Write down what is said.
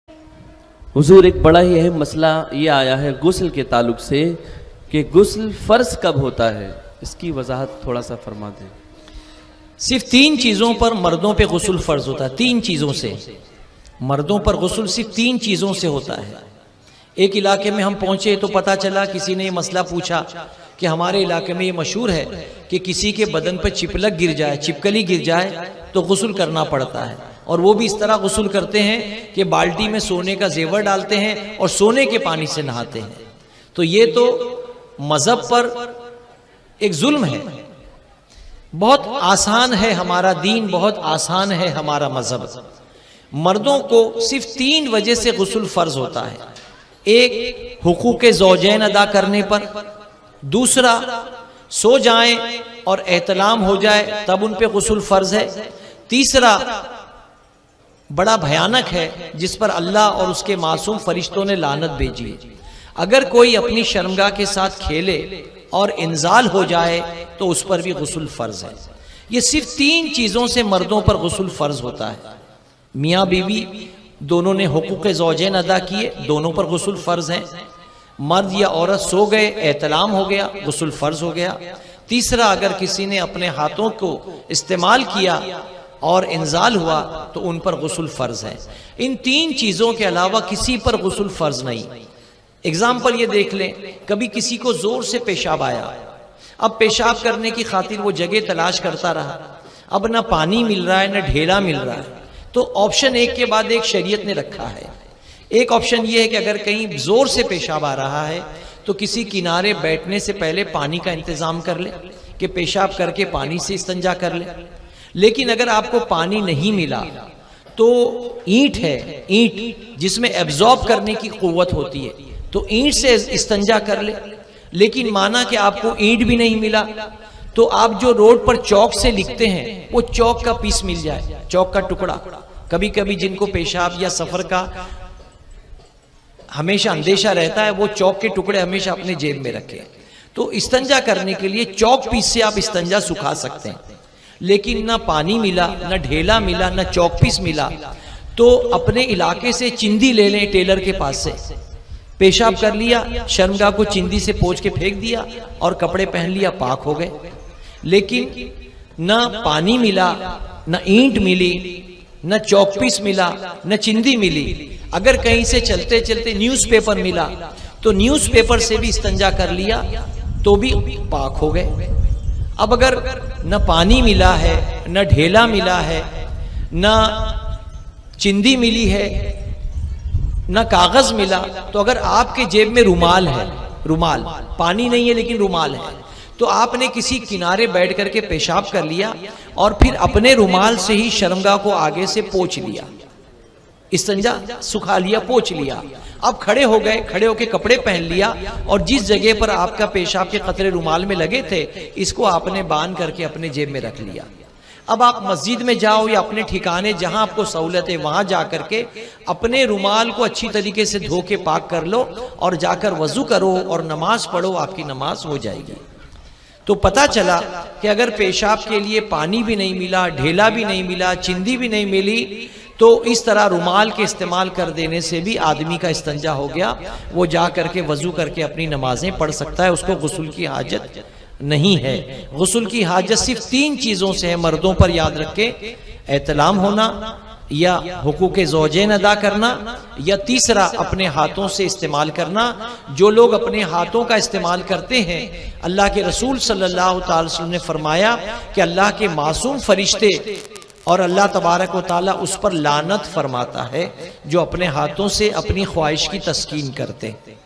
हुजूर एक बड़ा ही अहम मसला ये आया है गुस्ल के ताल्लुक से कि गुस्ल फ़र्ज कब होता है, इसकी वजाहत थोड़ा सा फरमा दें। सिर्फ 3 चीज़ों पर मर्दों पे गुस्ल फ़र्ज होता है। 3 चीज़ों से मर्दों पर गुस्ल सिर्फ 3 चीज़ों से होता है। एक इलाके में हम पहुंचे तो पता चला, किसी ने ये मसला पूछा कि हमारे इलाके में ये मशहूर है कि किसी के बदन पर चिपलक गिर जाए, छिपकली गिर जाए तो गुस्ल करना पड़ता है, और वो भी इस तरह गुस्ल करते हैं कि बाल्टी में सोने का जेवर डालते हैं और सोने के पानी से नहाते हैं। तो ये तो मजहब पर एक जुल्म है। बहुत आसान है हमारा दीन, बहुत आसान है हमारा मजहब। मर्दों को सिर्फ 3 वजह से गुस्ल फर्ज होता है। एक, हुकूक ज़ौजैन अदा करने पर। दूसरा, सो जाएं और एहतलाम हो जाए तब उन पे गुस्ल फर्ज है। तीसरा बड़ा भयानक है, जिस पर अल्लाह और उसके मासूम फरिश्तों ने लानत भेजी है। अगर कोई अपनी शर्मगाह के साथ खेले और इंजाल हो जाए तो उस पर भी गुस्ल फर्ज है। ये सिर्फ 3 चीजों से मर्दों पर गुस्ल फर्ज होता है। मियाँ बीवी दोनों ने हुकूक ज़ौजैन अदा किए, दोनों पर गुस्ल फर्ज है। मर्द या औरत सो गए, एहतलाम हो गया, गुस्ल फर्ज हो गया। तीसरा, अगर किसी ने अपने हाथों को इस्तेमाल किया और इंजाल हुआ तो उन पर गुस्ल फर्ज है। इन 3 चीजों के अलावा किसी पर गुस्ल फर्ज नहीं। एग्जाम्पल ये देख लें, कभी किसी को जोर से पेशाब आया, अब पेशाब करने की खातिर वो जगह तलाश करता रहा, अब ना पानी मिल रहा है ना ढेला मिल रहा है, तो ऑप्शन एक के बाद एक शरीयत ने रखा है। एक ऑप्शन ये है कि अगर कहीं जोर से पेशाब आ रहा है तो किसी किनारे बैठने से पहले पानी का इंतजाम कर ले कि पेशाब करके पानी से इस्तंजा कर ले। लेकिन अगर आपको पानी नहीं मिला तो ईंट है, ईंट जिसमें एब्जॉर्ब करने की कुव्वत होती है, तो ईंट से इस्तंजा कर ले। लेकिन माना कि आपको ईंट भी नहीं मिला तो आप जो रोड पर चौक से लिखते हैं वो चौक का पीस मिल जाए, चौक का टुकड़ा। कभी कभी जिनको पेशाब या सफर का हमेशा अंदेशा रहता है वो चौक के टुकड़े हमेशा अपने जेब में रखें। तो इस्तंजा करने के लिए चौक पीस से आप इस्तंजा सुखा सकते हैं। लेकिन ना पानी मिला, ना ढेला मिला, ना चौक पीस मिला, तो अपने इलाके से चिंदी ले लें टेलर के पास से। पेशाब कर लिया, शर्मगाह को चिंदी से पोंछ के फेंक दिया और कपड़े पहन लिया, पाक हो गए। लेकिन ना पानी मिला, ना ईंट मिली, न चौक पीस मिला, न चिंदी मिली। अगर कहीं से चलते चलते न्यूज़पेपर मिला तो न्यूज़पेपर से भी इस्तंजा कर लिया तो भी पाक हो गए। अब अगर न पानी मिला है, न ढेला मिला है, न चिंदी मिली है, न कागज मिला, तो अगर आपके जेब में रुमाल है, रुमाल, पानी नहीं है लेकिन रुमाल है, तो आपने किसी किनारे बैठ करके पेशाब कर लिया और फिर अपने रुमाल से ही शर्मगाह को आगे से पोंछ लिया, इस्तंजा सुखा लिया, पोंछ लिया। अब खड़े हो गए, खड़े होके कपड़े पहन लिया और जिस जगह पर आपका पेशाब के कतरे रुमाल में लगे थे इसको आपने बांध करके अपने जेब में रख लिया। अब आप मस्जिद में जाओ या अपने ठिकाने जहां आपको सहूलत है वहां जा करके अपने रुमाल को अच्छी तरीके से धो के पाक कर लो और जाकर वजू करो और नमाज पढ़ो, आपकी नमाज हो जाएगी। तो पता चला कि अगर पेशाब के लिए पानी भी नहीं मिला, ढेला भी नहीं मिला, चिंदी भी नहीं मिली, तो इस तरह रुमाल के इस्तेमाल कर देने से भी आदमी का इस्तंजा हो गया। वो जा करके वजू करके अपनी नमाजें पढ़ सकता है, उसको गुस्ल की हाजत नहीं है। गुस्ल की हाजत सिर्फ 3 चीजों से है मर्दों पर, याद रखे, एहतलाम होना या हुकूक ज़ौजैन अदा करना, या तीसरा अपने हाथों से इस्तेमाल करना। जो लोग अपने हाथों का इस्तेमाल करते हैं, अल्लाह के रसूल सल्लल्लाहु अलैहि वसल्लम ने फरमाया कि अल्लाह के मासूम फरिश्ते और अल्लाह तबारक व तआला उस पर लानत फरमाता है जो अपने हाथों से अपनी ख्वाहिश की तस्कीन करते हैं।